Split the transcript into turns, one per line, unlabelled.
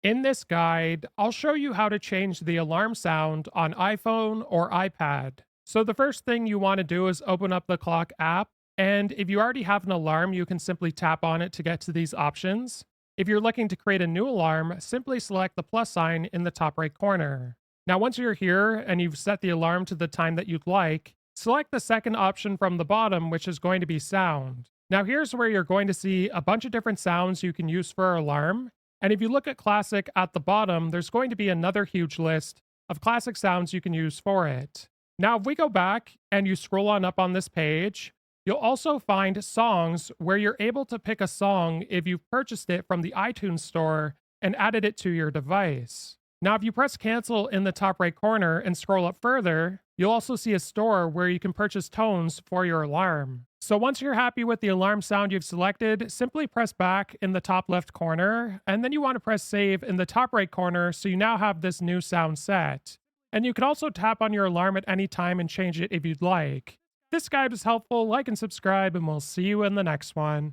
In this guide, I'll show you how to change the alarm sound on iPhone or iPad. So the first thing you want to do is open up the clock app, and if you already have an alarm, you can simply tap on it to get to these options. If you're looking to create a new alarm, simply select the plus sign in the top right corner. Now, once you're here and you've set the alarm to the time that you'd like, select the second option from the bottom, which is going to be sound. Now, here's where you're going to see a bunch of different sounds you can use for alarm. And if you look at classic at the bottom, there's going to be another huge list of classic sounds you can use for it. Now, if we go back and you scroll on up on this page, you'll also find songs where you're able to pick a song if you've purchased it from the iTunes store and added it to your device. Now, if you press cancel in the top right corner and scroll up further, you'll also see a store where you can purchase tones for your alarm. So once you're happy with the alarm sound you've selected, simply press back in the top left corner, and then you want to press save in the top right corner so you now have this new sound set. And you can also tap on your alarm at any time and change it if you'd like. If this guide was helpful, like and subscribe, and we'll see you in the next one.